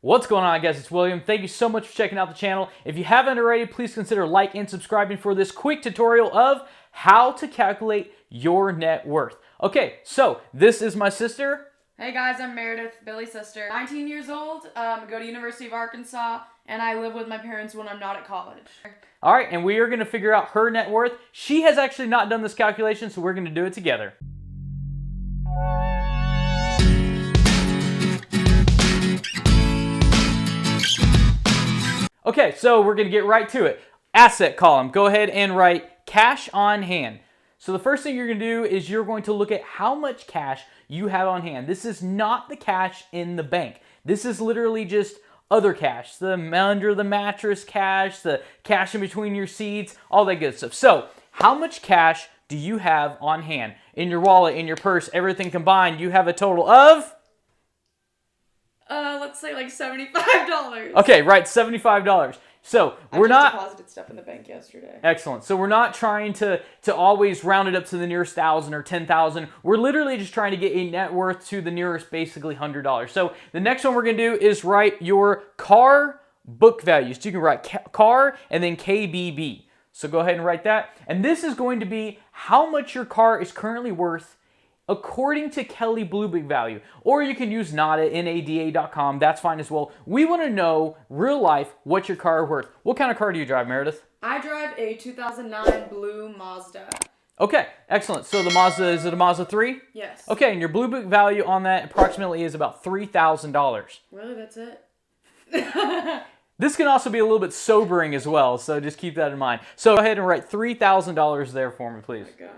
What's going on, guys? It's William. Thank you so much for checking out the channel. If you haven't already, please consider liking and subscribing for this quick tutorial of how to calculate your net worth. Okay, so this is my sister. Hey guys, I'm Meredith, Billy's sister. 19 years old, go to University of Arkansas, and I live with my parents when I'm not at college. All right, and we are going to figure out her net worth. She has actually not done this calculation, so we're going to do it together. Okay, so we're going to get right to it. Asset column, go ahead and write cash on hand. So the first thing you're going to do is you're going to look at how much cash you have on hand. This is not the cash in the bank. This is literally just other cash, the under the mattress cash, the cash in between your seats, all that good stuff. So how much cash do you have on hand? In your wallet, in your purse, everything combined, you have a total of? Let's say like $75. Okay, right, $75. So we're not deposited stuff in the bank yesterday. Excellent. So we're not trying to always round it up to the nearest 1,000 or 10,000. We're literally just trying to get a net worth to the nearest basically $100. So the next one we're going to do is write your car book values. So you can write car and then KBB. So go ahead and write that. And this is going to be how much your car is currently worth according to Kelley Blue Book value. Or you can use NADA.com. That's fine as well. We want to know, real life, what your car is worth. What kind of car do you drive, Meredith? I drive a 2009 blue Mazda. Okay, excellent. So the Mazda, is it a Mazda 3? Yes. Okay, and your Blue Book value on that approximately is about $3,000. Really, that's it? This can also be a little bit sobering as well, so just keep that in mind. So go ahead and write $3,000 there for me, please. Oh my God.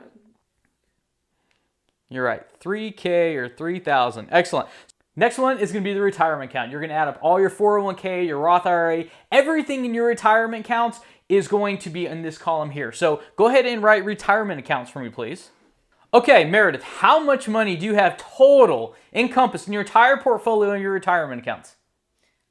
You're right, 3K or 3,000. Excellent. Next one is going to be the retirement account. You're going to add up all your 401k, your Roth IRA, everything in your retirement accounts is going to be in this column here. So go ahead and write retirement accounts for me, please. Okay, Meredith, how much money do you have total encompassed in your entire portfolio in your retirement accounts?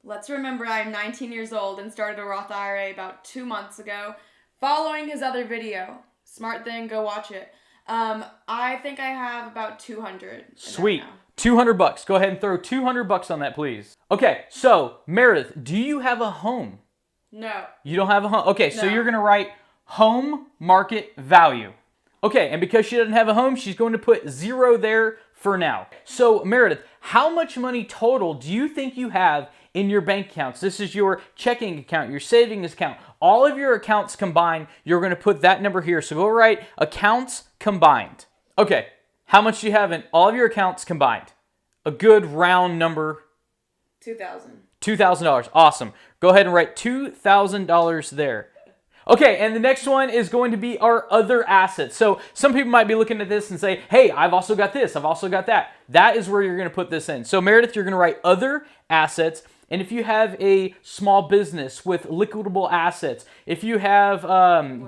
Let's remember I'm 19 years old and started a Roth IRA about 2 months ago, following his other video. Smart thing, go watch it. I think I have about 200. Sweet. 200 bucks. Go ahead and throw 200 bucks on that, please. Okay, so Meredith, do you have a home? No. You don't have a home? Okay, so No. you're going to write home market value. Okay, and because she doesn't have a home, she's going to put 0 there for now. So Meredith, how much money total do you think you have in your bank accounts? This is your checking account, your savings account, all of your accounts combined. You're going to put that number here. So go write accounts combined. Okay, how much do you have in all of your accounts combined? A good round number. $2,000. $2,000. Awesome. Go ahead and write $2,000 there. Okay, and the next one is going to be our other assets. So some people might be looking at this and say, hey, I've also got this, I've also got that. That is where you're going to put this in. So Meredith, you're going to write other assets. And if you have a small business with liquidable assets, if you have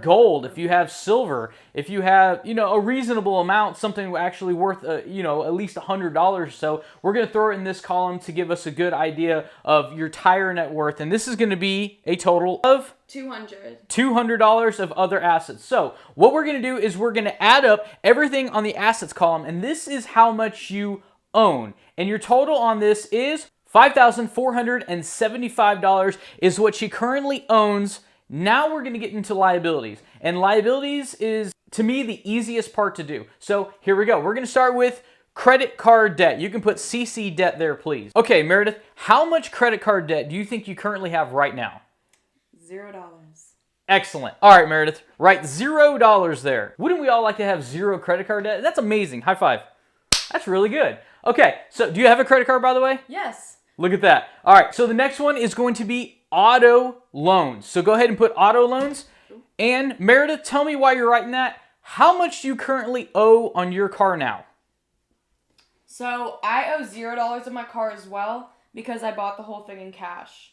gold, if you have silver, if you have, a reasonable amount, something actually worth, at least $100 or so, we're going to throw it in this column to give us a good idea of your entire net worth. And this is going to be a total of $200 of other assets. So what we're going to do is we're going to add up everything on the assets column, and this is how much you own. And your total on this is $5,475 is what she currently owns. Now we're going to get into liabilities. And liabilities is, to me, the easiest part to do. So here we go. We're going to start with credit card debt. You can put CC debt there, please. Okay, Meredith, how much credit card debt do you think you currently have right now? $0. Excellent. All right, Meredith, write $0 there. Wouldn't we all like to have 0 credit card debt? That's amazing. High five. That's really good. Okay, so do you have a credit card, by the way? Yes. Look at that. All right, so the next one is going to be auto loans. So go ahead and put auto loans. And Meredith, tell me why you're writing that. How much do you currently owe on your car now? So I owe $0 on my car as well because I bought the whole thing in cash.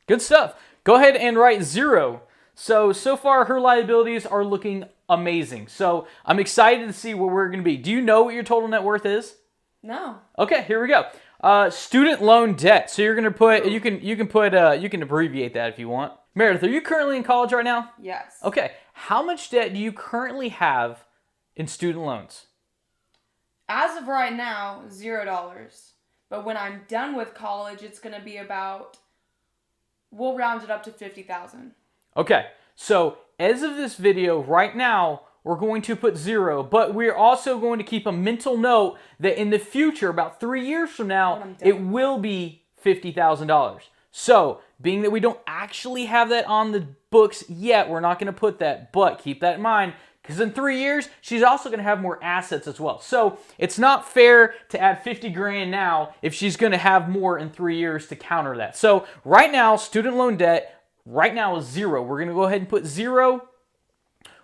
Good stuff. Go ahead and write 0. So far her liabilities are looking amazing. So I'm excited to see what we're going to be. Do you know what your total net worth is? No. Okay, here we go. Student loan debt. So you're going to put, you can abbreviate that if you want. Meredith, are you currently in college right now? Yes. Okay. How much debt do you currently have in student loans? As of right now, $0. But when I'm done with college, it's going to be about, we'll round it up to 50,000. Okay, so as of this video right now, we're going to put 0, but we're also going to keep a mental note that in the future, about 3 years from now, it will be $50,000. So, being that we don't actually have that on the books yet, we're not going to put that, but keep that in mind, because in 3 years, she's also going to have more assets as well. So, it's not fair to add 50 grand now if she's going to have more in 3 years to counter that. So, right now, student loan debt, right now is 0. We're going to go ahead and put 0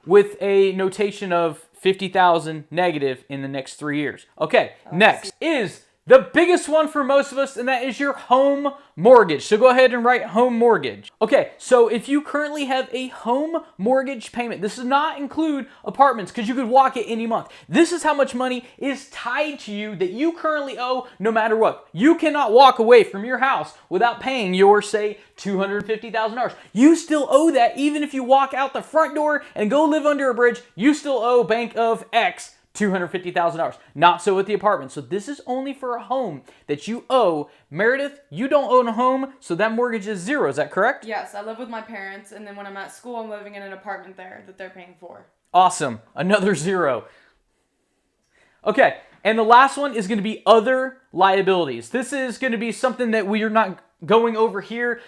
with a notation of 50,000 negative in the next 3 years. Okay, next is the biggest one for most of us, and that is your home mortgage. So go ahead and write home mortgage. Okay, so if you currently have a home mortgage payment, this does not include apartments because you could walk it any month. This is how much money is tied to you that you currently owe no matter what. You cannot walk away from your house without paying your, say, $250,000. You still owe that even if you walk out the front door and go live under a bridge, you still owe Bank of X $250,000. Not so with the apartment. So this is only for a home that you owe. Meredith, you don't own a home, so that mortgage is 0. Is that correct? Yes, I live with my parents, and then when I'm at school, I'm living in an apartment there that they're paying for. Awesome. Another 0. Okay, and the last one is going to be other liabilities. This is going to be something that we are not going over here.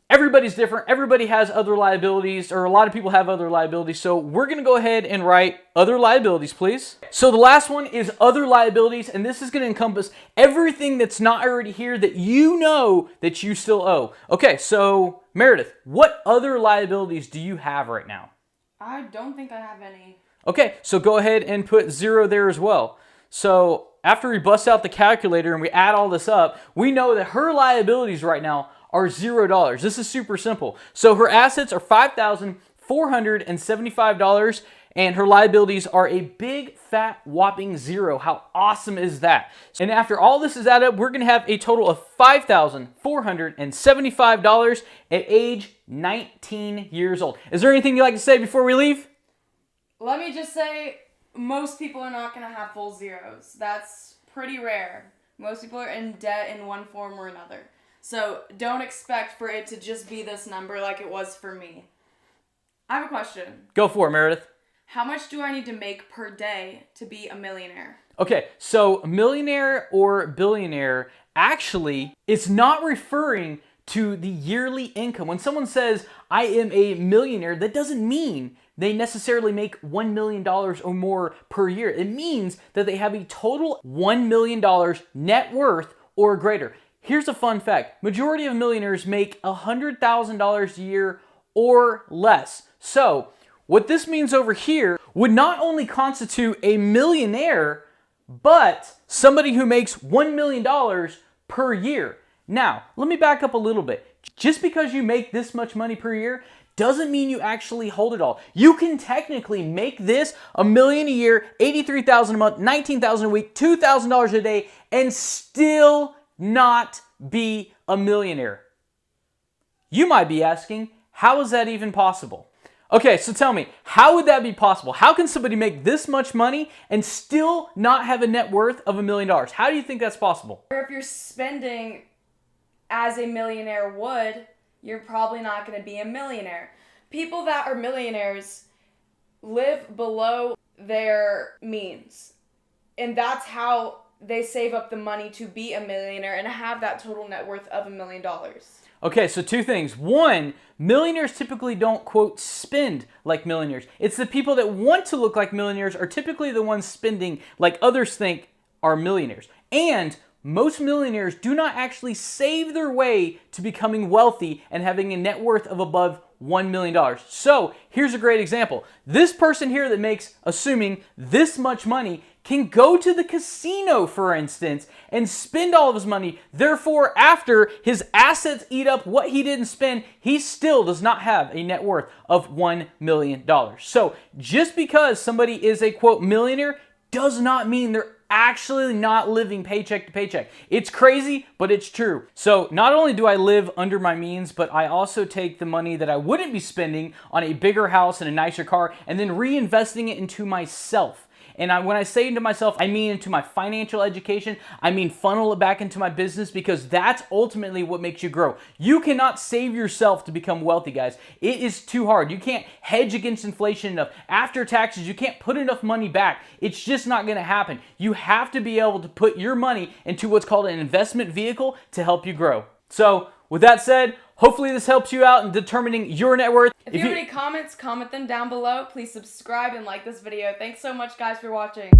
Everybody's different. Everybody has other liabilities, or a lot of people have other liabilities. So we're going to go ahead and write other liabilities, please. So the last one is other liabilities, and this is going to encompass everything that's not already here that you know that you still owe. Okay, so Meredith, what other liabilities do you have right now? I don't think I have any. Okay, so go ahead and put 0 there as well. So after we bust out the calculator and we add all this up, we know that her liabilities right now are $0. This is super simple. So her assets are $5,475 and her liabilities are a big fat whopping 0. How awesome is that? And after all this is added up, we're going to have a total of $5,475 at age 19 years old. Is there anything you'd like to say before we leave? Let me just say, most people are not going to have full zeros. That's pretty rare. Most people are in debt in one form or another. So don't expect for it to just be this number like it was for me. I have a question. Go for it, Meredith. How much do I need to make per day to be a millionaire? Okay, so millionaire or billionaire, actually, it's not referring to the yearly income. When someone says, I am a millionaire, that doesn't mean they necessarily make $1 million or more per year. It means that they have a total $1 million net worth or greater. Here's a fun fact. Majority of millionaires make $100,000 a year or less. So what this means over here would not only constitute a millionaire, but somebody who makes $1 million per year. Now, let me back up a little bit. Just because you make this much money per year doesn't mean you actually hold it all. You can technically make this $1 million a year, $83,000 a month, $19,000 a week, $2,000 a day, and still not be a millionaire. You might be asking, how is that even possible? Okay, so tell me, how would that be possible? How can somebody make this much money and still not have a net worth of $1 million? How do you think that's possible? Or if you're spending as a millionaire would, you're probably not going to be a millionaire. People that are millionaires live below their means. And that's how they save up the money to be a millionaire and have that total net worth of $1 million. Okay, so two things. One, millionaires typically don't, quote, spend like millionaires. It's the people that want to look like millionaires are typically the ones spending like others think are millionaires. And most millionaires do not actually save their way to becoming wealthy and having a net worth of above $1 million. So here's a great example. This person here that makes, assuming this much money, can go to the casino, for instance, and spend all of his money. Therefore, after his assets eat up what he didn't spend, he still does not have a net worth of $1 million. So just because somebody is a, quote, millionaire does not mean they're actually not living paycheck to paycheck. It's crazy, but it's true. So not only do I live under my means, but I also take the money that I wouldn't be spending on a bigger house and a nicer car and then reinvesting it into myself. And when I say into myself, I mean into my financial education. I mean funnel it back into my business, because that's ultimately what makes you grow. You cannot save yourself to become wealthy, guys. It is too hard. You can't hedge against inflation enough. After taxes, you can't put enough money back. It's just not going to happen. You have to be able to put your money into what's called an investment vehicle to help you grow. So with that said, hopefully this helps you out in determining your net worth. If you have any comments, comment them down below. Please subscribe and like this video. Thanks so much, guys, for watching.